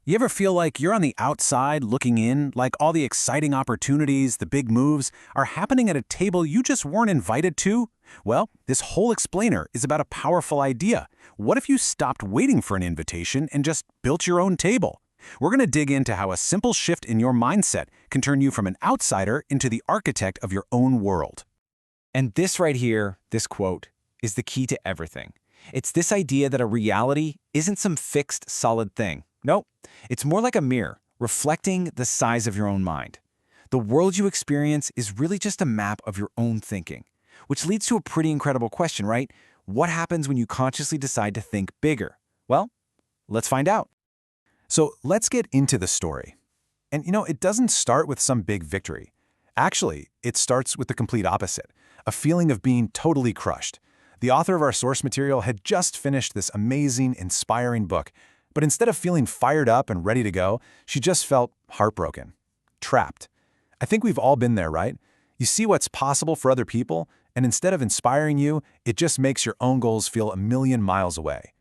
You ever feel like you're on the outside looking in, like all the exciting opportunities, the big moves, are happening at a table you just weren't invited to? Well, this whole explainer is about a powerful idea. What if you stopped waiting for an invitation and just built your own table? We're going to dig into how a simple shift in your mindset can turn you from an outsider into the architect of your own world. And this right here, this quote, is the key to everything. It's this idea that a reality isn't some fixed, solid thing. No, it's more like a mirror, reflecting the size of your own mind. The world you experience is really just a map of your own thinking, which leads to a pretty incredible question, right? What happens when you consciously decide to think bigger? Well, let's find out. So let's get into the story. And it doesn't start with some big victory. Actually, it starts with the complete opposite, a feeling of being totally crushed. The author of our source material had just finished this amazing, inspiring book, but instead of feeling fired up and ready to go, she just felt heartbroken, trapped. I think we've all been there, right? You see what's possible for other people, and instead of inspiring you, it just makes your own goals feel a million miles away.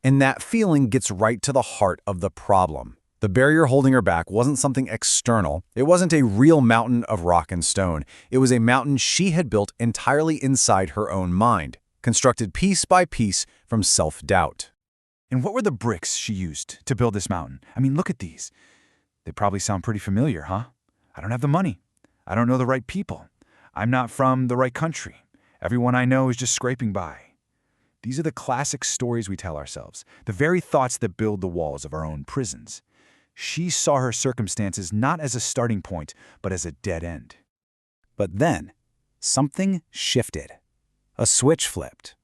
And that feeling gets right to the heart of the problem. The barrier holding her back wasn't something external. It wasn't a real mountain of rock and stone. It was a mountain she had built entirely inside her own mind, constructed piece by piece from self-doubt. And what were the bricks she used to build this mountain? I mean, look at these. They probably sound pretty familiar, huh? I don't have the money. I don't know the right people. I'm not from the right country. Everyone I know is just scraping by. These are the classic stories we tell ourselves, the very thoughts that build the walls of our own prisons. She saw her circumstances not as a starting point, but as a dead end. But then, something shifted. A switch flipped.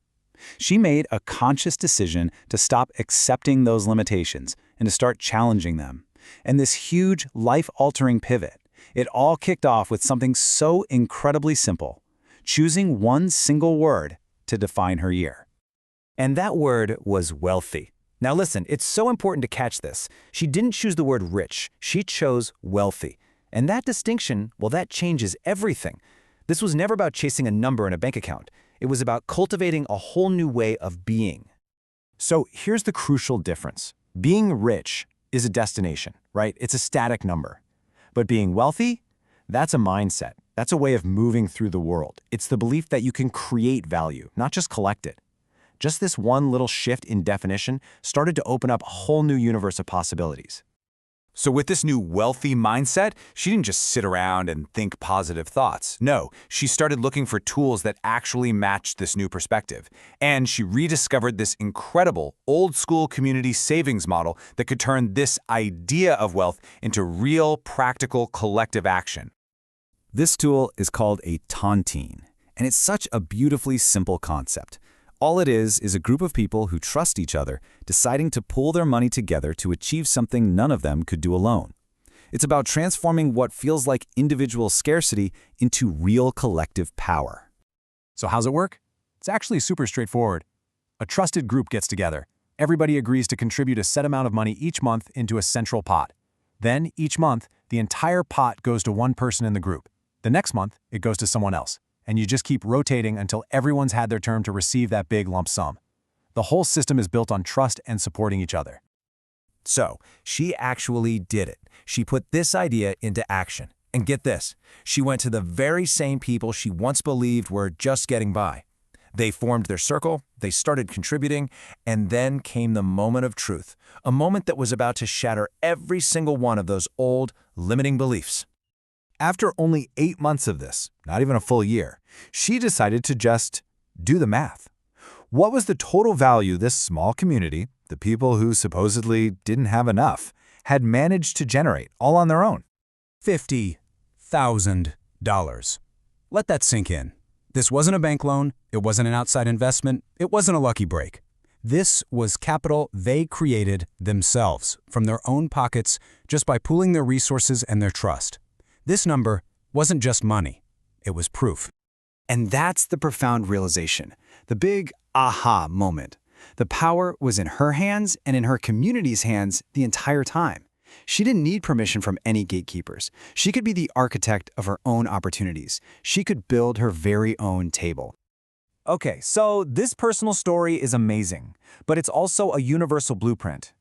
She made a conscious decision to stop accepting those limitations and to start challenging them. And this huge, life-altering pivot, it all kicked off with something so incredibly simple, choosing one single word to define her year. And that word was wealthy. Now listen, it's so important to catch this. She didn't choose the word rich, she chose wealthy. And that distinction, well, that changes everything. This was never about chasing a number in a bank account. It was about cultivating a whole new way of being. So here's the crucial difference. Being rich is a destination, right? It's a static number. But being wealthy, that's a mindset. That's a way of moving through the world. It's the belief that you can create value, not just collect it. Just this one little shift in definition started to open up a whole new universe of possibilities. So with this new wealthy mindset, she didn't just sit around and think positive thoughts. No, she started looking for tools that actually matched this new perspective. And she rediscovered this incredible old-school community savings model that could turn this idea of wealth into real, practical, collective action. This tool is called a tontine, and it's such a beautifully simple concept. All it is a group of people who trust each other, deciding to pool their money together to achieve something none of them could do alone. It's about transforming what feels like individual scarcity into real collective power. So how's it work? It's actually super straightforward. A trusted group gets together. Everybody agrees to contribute a set amount of money each month into a central pot. Then, each month, the entire pot goes to one person in the group. The next month, it goes to someone else. And you just keep rotating until everyone's had their turn to receive that big lump sum. The whole system is built on trust and supporting each other. So, she actually did it. She put this idea into action. And get this, she went to the very same people she once believed were just getting by. They formed their circle, they started contributing, and then came the moment of truth, a moment that was about to shatter every single one of those old, limiting beliefs. After only 8 months of this, not even a full year, she decided to just do the math. What was the total value this small community, the people who supposedly didn't have enough, had managed to generate all on their own? $50,000. Let that sink in. This wasn't a bank loan, it wasn't an outside investment, it wasn't a lucky break. This was capital they created themselves, from their own pockets, just by pooling their resources and their trust. This number wasn't just money, it was proof. And that's the profound realization, the big aha moment. The power was in her hands and in her community's hands the entire time. She didn't need permission from any gatekeepers. She could be the architect of her own opportunities. She could build her very own table. Okay, so this personal story is amazing, but it's also a universal blueprint.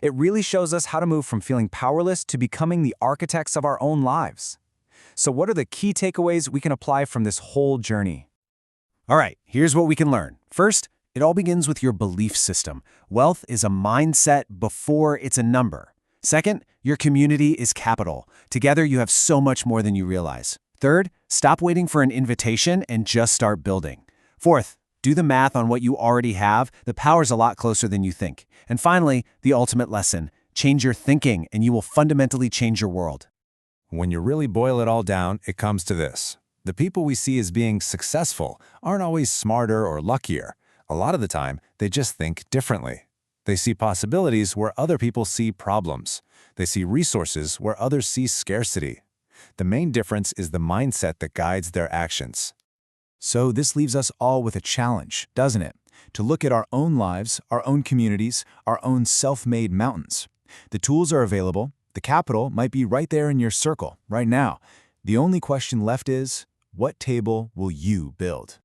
It really shows us how to move from feeling powerless to becoming the architects of our own lives. So what are the key takeaways we can apply from this whole journey? All right, here's what we can learn. First, it all begins with your belief system. Wealth is a mindset before it's a number. Second, your community is capital. Together, you have so much more than you realize. Third, stop waiting for an invitation and just start building. Fourth, do the math on what you already have. The power's a lot closer than you think. And finally, the ultimate lesson: change your thinking and you will fundamentally change your world. When you really boil it all down, it comes to this. The people we see as being successful aren't always smarter or luckier. A lot of the time, they just think differently. They see possibilities where other people see problems. They see resources where others see scarcity. The main difference is the mindset that guides their actions. So this leaves us all with a challenge, doesn't it? To look at our own lives, our own communities, our own self-made mountains. The tools are available. The capital might be right there in your circle, right now. The only question left is, what table will you build?